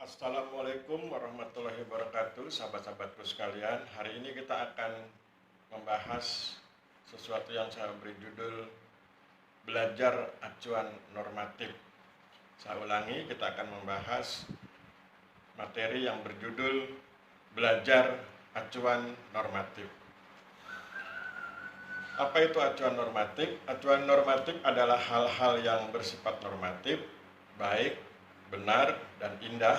Assalamualaikum warahmatullahi wabarakatuh, sahabat-sahabatku sekalian. Hari ini kita akan membahas sesuatu yang saya beri judul Belajar Acuan Normatif. Saya ulangi, kita akan membahas materi yang berjudul Belajar Acuan Normatif. Apa itu acuan normatif? Acuan normatif adalah hal-hal yang bersifat normatif, baik, benar, dan indah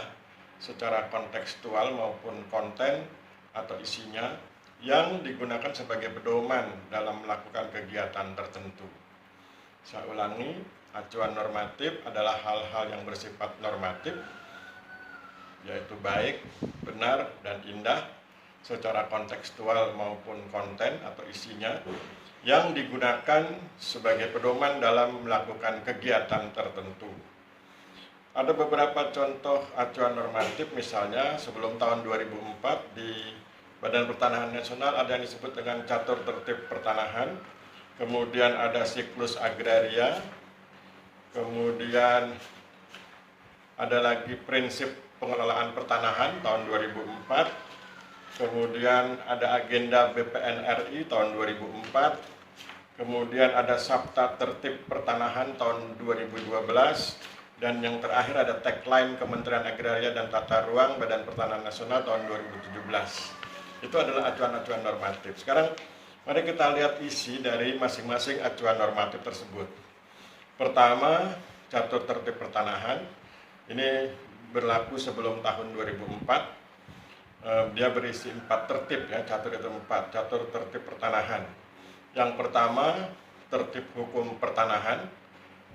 secara kontekstual maupun konten atau isinya yang digunakan sebagai pedoman dalam melakukan kegiatan tertentu. Saya ulangi, acuan normatif adalah hal-hal yang bersifat normatif, yaitu baik, benar, dan indah secara kontekstual maupun konten atau isinya yang digunakan sebagai pedoman dalam melakukan kegiatan tertentu. Ada beberapa contoh acuan normatif, misalnya sebelum tahun 2004 di Badan Pertanahan Nasional ada yang disebut dengan catur tertib pertanahan, kemudian ada siklus agraria, kemudian ada lagi prinsip pengelolaan pertanahan tahun 2004, kemudian ada agenda BPN RI tahun 2004, kemudian ada Sabta Tertib Pertanahan tahun 2012, dan yang terakhir ada tagline Kementerian Agraria dan Tata Ruang Badan Pertanahan Nasional tahun 2017. Itu adalah acuan-acuan normatif. Sekarang mari kita lihat isi dari masing-masing acuan normatif tersebut. Pertama, catur tertib pertanahan. Ini berlaku sebelum tahun 2004. Dia berisi 4 tertib, ya, catur itu 4, catur tertib pertanahan. Yang pertama, tertib hukum pertanahan.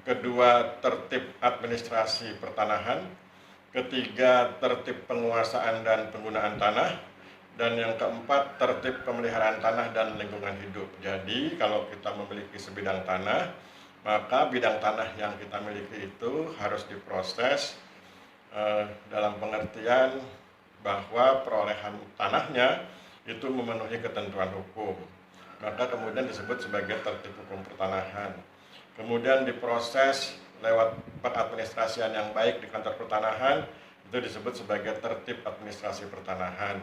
Kedua, tertib administrasi pertanahan. Ketiga, tertib penguasaan dan penggunaan tanah. Dan yang keempat, tertib pemeliharaan tanah dan lingkungan hidup. Jadi, kalau kita memiliki sebidang tanah, maka bidang tanah yang kita miliki itu harus diproses dalam pengertian bahwa perolehan tanahnya itu memenuhi ketentuan hukum. Maka kemudian disebut sebagai tertib hukum pertanahan. Kemudian diproses lewat pengadministrasian yang baik di kantor pertanahan, itu disebut sebagai tertib administrasi pertanahan.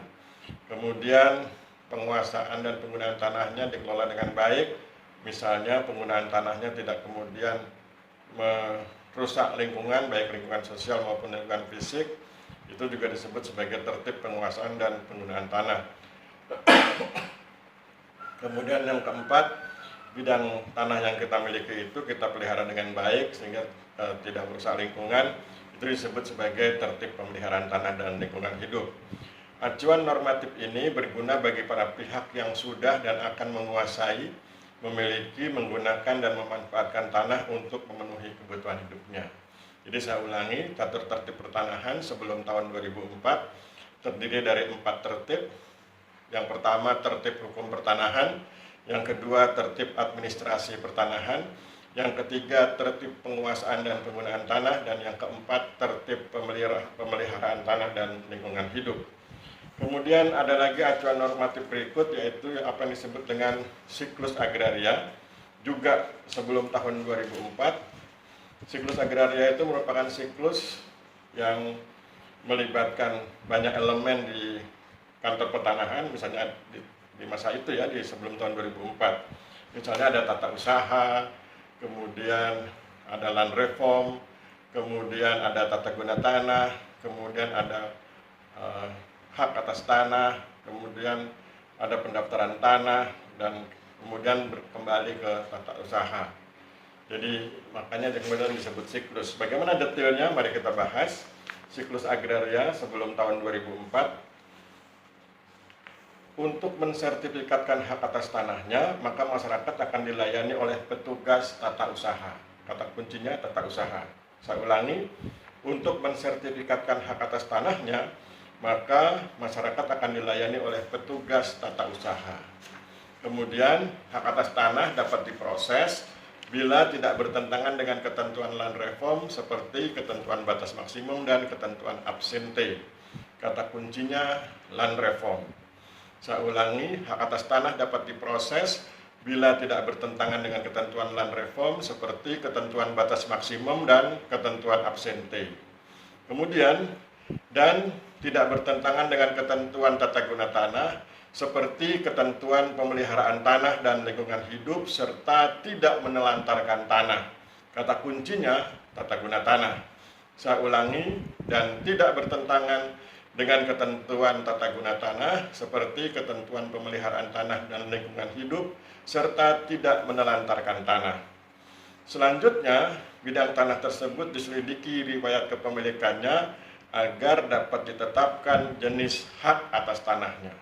Kemudian penguasaan dan penggunaan tanahnya dikelola dengan baik, misalnya penggunaan tanahnya tidak kemudian merusak lingkungan, baik lingkungan sosial maupun lingkungan fisik, itu juga disebut sebagai tertib penguasaan dan penggunaan tanah. Kemudian yang keempat, bidang tanah yang kita miliki itu kita pelihara dengan baik sehingga tidak merusak lingkungan, itu disebut sebagai tertib pemeliharaan tanah dan lingkungan hidup. Acuan normatif ini berguna bagi para pihak yang sudah dan akan menguasai, memiliki, menggunakan, dan memanfaatkan tanah untuk memenuhi kebutuhan hidupnya. Jadi saya ulangi, catur tertib pertanahan sebelum tahun 2004 terdiri dari 4 tertib. Yang pertama, tertib hukum pertanahan. Yang kedua, tertib administrasi pertanahan. Yang ketiga, tertib penguasaan dan penggunaan tanah. Dan yang keempat, tertib pemeliharaan tanah dan lingkungan hidup. Kemudian ada lagi acuan normatif berikut, yaitu apa yang disebut dengan siklus agraria, juga sebelum tahun 2004. Siklus agraria itu merupakan siklus yang melibatkan banyak elemen di kantor pertanahan, misalnya di masa itu, ya, di sebelum tahun 2004. Misalnya ada tata usaha, kemudian ada land reform, kemudian ada tata guna tanah, kemudian ada hak atas tanah, kemudian ada pendaftaran tanah, dan kemudian kembali ke tata usaha. Jadi makanya kemudian disebut siklus. Bagaimana detailnya? Mari kita bahas. Siklus agraria sebelum tahun 2004. Untuk mensertifikatkan hak atas tanahnya, maka masyarakat akan dilayani oleh petugas tata usaha. Kata kuncinya tata usaha. Saya ulangi, untuk mensertifikatkan hak atas tanahnya, maka masyarakat akan dilayani oleh petugas tata usaha. Kemudian hak atas tanah dapat diproses bila tidak bertentangan dengan ketentuan land reform seperti ketentuan batas maksimum dan ketentuan absente. Kata kuncinya land reform. Saya ulangi, hak atas tanah dapat diproses bila tidak bertentangan dengan ketentuan land reform seperti ketentuan batas maksimum dan ketentuan absente. Kemudian dan tidak bertentangan dengan ketentuan tata guna tanah seperti ketentuan pemeliharaan tanah dan lingkungan hidup serta tidak menelantarkan tanah. Kata kuncinya tata guna tanah. Saya ulangi, dan tidak bertentangan dengan ketentuan tata guna tanah seperti ketentuan pemeliharaan tanah dan lingkungan hidup serta tidak menelantarkan tanah. Selanjutnya, bidang tanah tersebut diselidiki riwayat kepemilikannya agar dapat ditetapkan jenis hak atas tanahnya.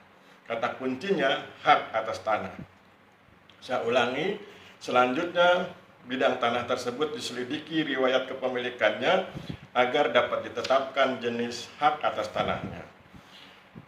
Kata kuncinya hak atas tanah. Saya ulangi, selanjutnya bidang tanah tersebut diselidiki riwayat kepemilikannya agar dapat ditetapkan jenis hak atas tanahnya.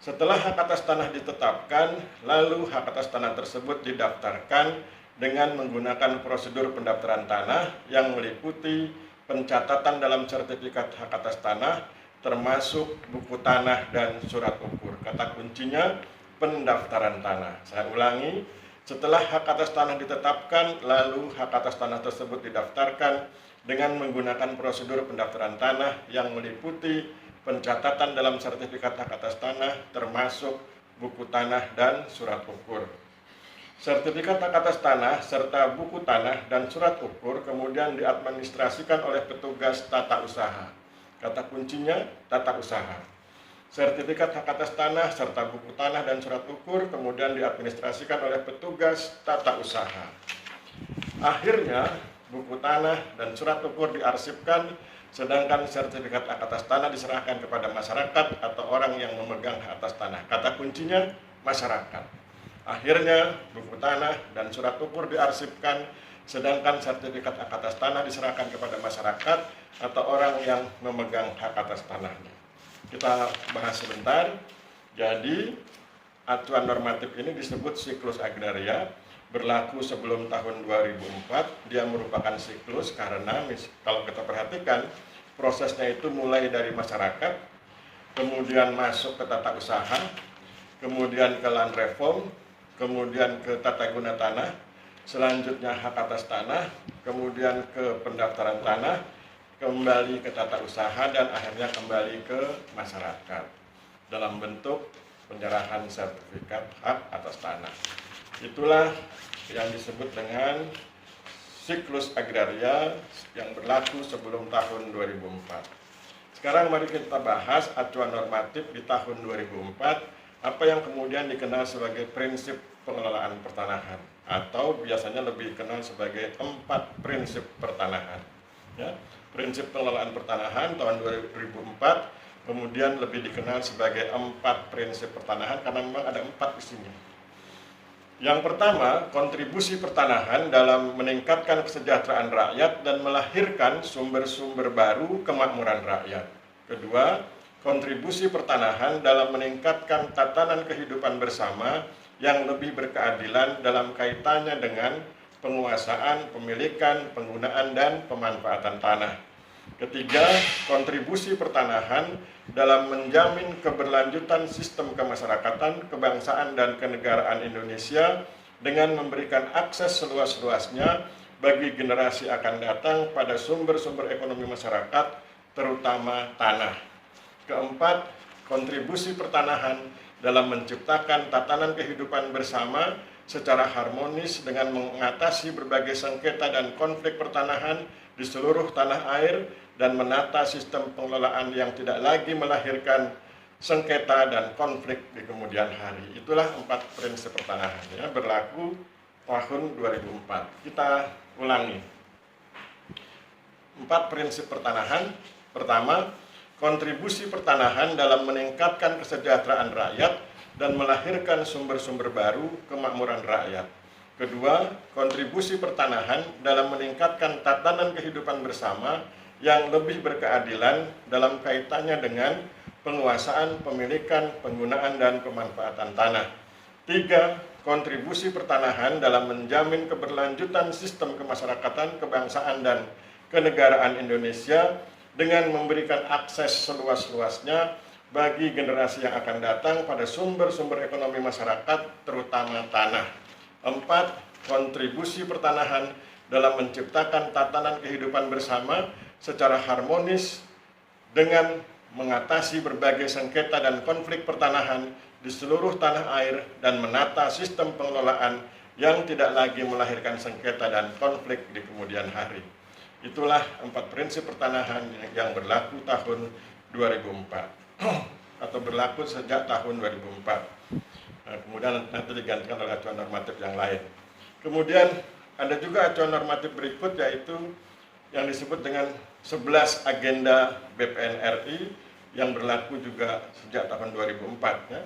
Setelah hak atas tanah ditetapkan, lalu hak atas tanah tersebut didaftarkan dengan menggunakan prosedur pendaftaran tanah yang meliputi pencatatan dalam sertifikat hak atas tanah, termasuk buku tanah dan surat ukur. Kata kuncinya pendaftaran tanah. Saya ulangi, setelah hak atas tanah ditetapkan, lalu hak atas tanah tersebut didaftarkan dengan menggunakan prosedur pendaftaran tanah yang meliputi pencatatan dalam sertifikat hak atas tanah, termasuk buku tanah dan surat ukur. Sertifikat hak atas tanah serta buku tanah dan surat ukur kemudian diadministrasikan oleh petugas tata usaha. Kata kuncinya tata usaha. Sertifikat hak atas tanah serta buku tanah dan surat ukur kemudian diadministrasikan oleh petugas tata usaha. Akhirnya, buku tanah dan surat ukur diarsipkan, sedangkan sertifikat hak atas tanah diserahkan kepada masyarakat atau orang yang memegang hak atas tanah. Kata kuncinya masyarakat. Akhirnya, buku tanah dan surat ukur diarsipkan, sedangkan sertifikat hak atas tanah diserahkan kepada masyarakat atau orang yang memegang hak atas tanahnya. Kita bahas sebentar. Jadi, acuan normatif ini disebut siklus agraria, berlaku sebelum tahun 2004. Dia merupakan siklus karena kalau kita perhatikan, prosesnya itu mulai dari masyarakat, kemudian masuk ke tata usaha, kemudian ke land reform, kemudian ke tata guna tanah, selanjutnya hak atas tanah, kemudian ke pendaftaran tanah, kembali ke tata usaha, dan akhirnya kembali ke masyarakat dalam bentuk penyerahan sertifikat hak atas tanah. Itulah yang disebut dengan siklus agraria yang berlaku sebelum tahun 2004. Sekarang mari kita bahas acuan normatif di tahun 2004, apa yang kemudian dikenal sebagai prinsip pengelolaan pertanahan, atau biasanya lebih dikenal sebagai 4 prinsip pertanahan. Ya, prinsip pengelolaan pertanahan tahun 2004 kemudian lebih dikenal sebagai 4 prinsip pertanahan karena memang ada 4 isinya. Yang pertama, kontribusi pertanahan dalam meningkatkan kesejahteraan rakyat dan melahirkan sumber-sumber baru kemakmuran rakyat. Kedua, kontribusi pertanahan dalam meningkatkan tatanan kehidupan bersama yang lebih berkeadilan dalam kaitannya dengan penguasaan, pemilikan, penggunaan, dan pemanfaatan tanah. Ketiga, kontribusi pertanahan dalam menjamin keberlanjutan sistem kemasyarakatan, kebangsaan, dan kenegaraan Indonesia dengan memberikan akses seluas-luasnya bagi generasi akan datang pada sumber-sumber ekonomi masyarakat, terutama tanah. Keempat, kontribusi pertanahan dalam menciptakan tatanan kehidupan bersama secara harmonis dengan mengatasi berbagai sengketa dan konflik pertanahan di seluruh tanah air dan menata sistem pengelolaan yang tidak lagi melahirkan sengketa dan konflik di kemudian hari. Itulah 4 prinsip pertanahan ya, berlaku tahun 2004. Kita ulangi. 4 prinsip pertanahan. Pertama, kontribusi pertanahan dalam meningkatkan kesejahteraan rakyat dan melahirkan sumber-sumber baru kemakmuran rakyat. Kedua, kontribusi pertanahan dalam meningkatkan tatanan kehidupan bersama yang lebih berkeadilan dalam kaitannya dengan penguasaan, pemilikan, penggunaan, dan pemanfaatan tanah. Tiga, kontribusi pertanahan dalam menjamin keberlanjutan sistem kemasyarakatan, kebangsaan, dan kenegaraan Indonesia dengan memberikan akses seluas-luasnya bagi generasi yang akan datang pada sumber-sumber ekonomi masyarakat, terutama tanah. 4. Kontribusi pertanahan dalam menciptakan tatanan kehidupan bersama secara harmonis dengan mengatasi berbagai sengketa dan konflik pertanahan di seluruh tanah air dan menata sistem pengelolaan yang tidak lagi melahirkan sengketa dan konflik di kemudian hari. Itulah 4 prinsip pertanahan yang berlaku tahun 2004 atau berlaku sejak tahun 2004. Nah, kemudian nanti digantikan oleh acuan normatif yang lain. Kemudian ada juga acuan normatif berikut, yaitu yang disebut dengan 11 agenda BPN RI yang berlaku juga sejak tahun 2004. Ya.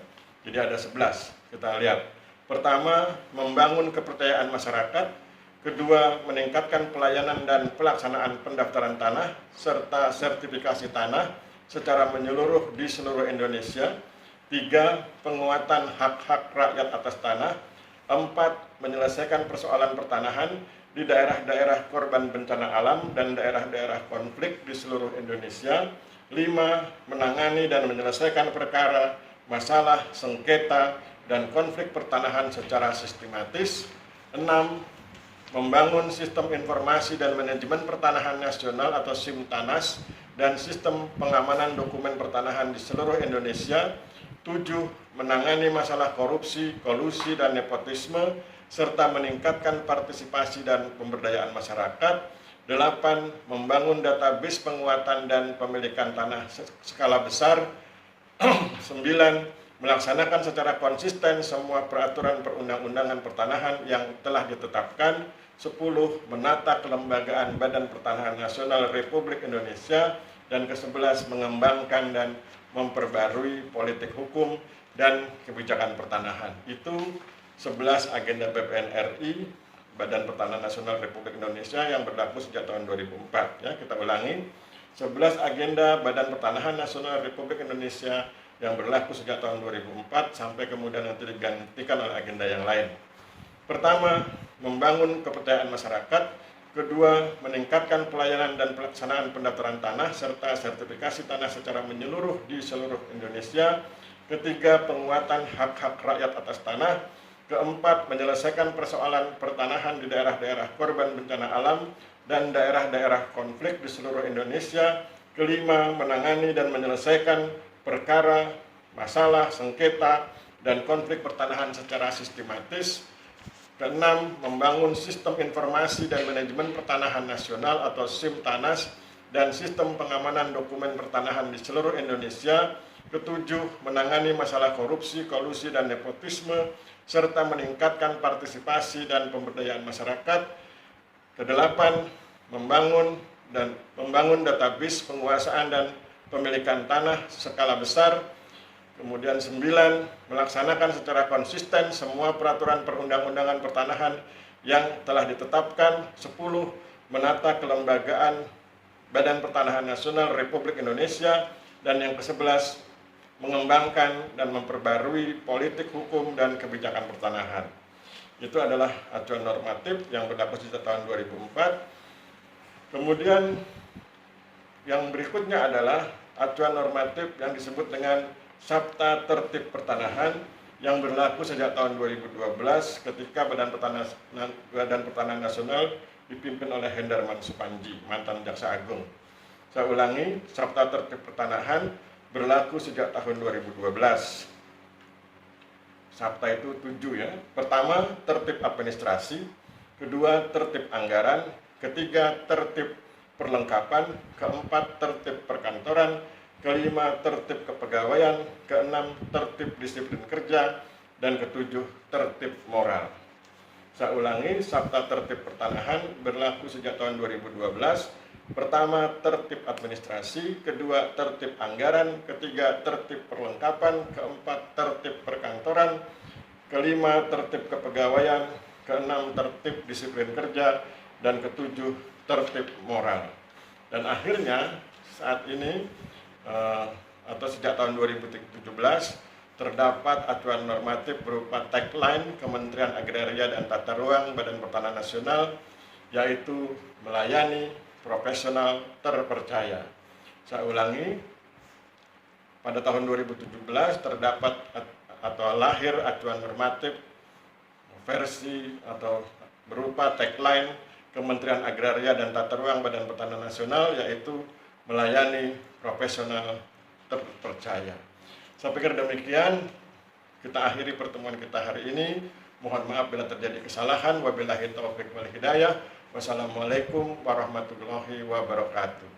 Jadi ada 11, kita lihat. Pertama, membangun kepercayaan masyarakat. Kedua, meningkatkan pelayanan dan pelaksanaan pendaftaran tanah serta sertifikasi tanah secara menyeluruh di seluruh Indonesia. 3, penguatan hak-hak rakyat atas tanah. 4, menyelesaikan persoalan pertanahan di daerah-daerah korban bencana alam dan daerah-daerah konflik di seluruh Indonesia. 5, menangani dan menyelesaikan perkara, masalah, sengketa, dan konflik pertanahan secara sistematis. 6, membangun sistem informasi dan manajemen pertanahan nasional atau SIMTANAS dan sistem pengamanan dokumen pertanahan di seluruh Indonesia. 7, menangani masalah korupsi, kolusi, dan nepotisme, serta meningkatkan partisipasi dan pemberdayaan masyarakat. 8, membangun database penguatan dan pemilikan tanah skala besar. 9, melaksanakan secara konsisten semua peraturan perundang-undangan pertanahan yang telah ditetapkan. 10, menata kelembagaan Badan Pertanahan Nasional Republik Indonesia. Dan ke-11, mengembangkan dan memperbarui politik hukum dan kebijakan pertanahan. Itu 11 agenda BPN RI, Badan Pertanahan Nasional Republik Indonesia, yang berlaku sejak tahun 2004. Ya, kita ulangi, 11 agenda Badan Pertanahan Nasional Republik Indonesia yang berlaku sejak tahun 2004 sampai kemudian nanti digantikan oleh agenda yang lain. Pertama, membangun kepercayaan masyarakat. Kedua, meningkatkan pelayanan dan pelaksanaan pendaftaran tanah serta sertifikasi tanah secara menyeluruh di seluruh Indonesia. Ketiga, penguatan hak-hak rakyat atas tanah. Keempat, menyelesaikan persoalan pertanahan di daerah-daerah korban bencana alam dan daerah-daerah konflik di seluruh Indonesia. Kelima, menangani dan menyelesaikan perkara, masalah, sengketa, dan konflik pertanahan secara sistematis. Keenam, membangun sistem informasi dan manajemen pertanahan nasional atau SIMTANAS dan sistem pengamanan dokumen pertanahan di seluruh Indonesia. Ketujuh, menangani masalah korupsi, kolusi, dan nepotisme, serta meningkatkan partisipasi dan pemberdayaan masyarakat. Kedelapan, membangun database penguasaan dan pemilikan tanah skala besar. Kemudian 9, melaksanakan secara konsisten semua peraturan perundang-undangan pertanahan yang telah ditetapkan. 10, menata kelembagaan Badan Pertanahan Nasional Republik Indonesia. Dan yang ke-11, mengembangkan dan memperbarui politik hukum dan kebijakan pertanahan. Itu adalah acuan normatif yang berlaku sejak tahun 2004. Kemudian yang berikutnya adalah acuan normatif yang disebut dengan Sabta Tertib Pertanahan yang berlaku sejak tahun 2012 ketika Badan Pertanahan Nasional dipimpin oleh Hendarman Supanji, mantan Jaksa Agung. Saya ulangi, Sabta Tertib Pertanahan berlaku sejak tahun 2012. Sabta itu 7 ya. Pertama, tertib administrasi. Kedua, tertib anggaran. Ketiga, tertib perlengkapan. Keempat, tertib perkantoran. Kelima, tertib kepegawaian. Keenam, tertib disiplin kerja. Dan ketujuh, tertib moral. Saya ulangi, Sabta Tertib Pertanahan berlaku sejak tahun 2012. Pertama, tertib administrasi. Kedua, tertib anggaran. Ketiga, tertib perlengkapan. Keempat, tertib perkantoran. Kelima, tertib kepegawaian. Keenam, tertib disiplin kerja. Dan ketujuh, tertib moral. Dan akhirnya saat ini atau sejak tahun 2017 terdapat acuan normatif berupa tagline Kementerian Agraria dan Tata Ruang Badan Pertanahan Nasional, yaitu melayani, profesional, terpercaya. Saya ulangi, pada tahun 2017 terdapat atau lahir acuan normatif versi atau berupa tagline Kementerian Agraria dan Tata Ruang Badan Pertanahan Nasional, yaitu melayani, profesional, terpercaya. Saya pikir demikian, kita akhiri pertemuan kita hari ini. Mohon maaf bila terjadi kesalahan. Wabillahi taufiq wal hidayah. Wassalamualaikum warahmatullahi wabarakatuh.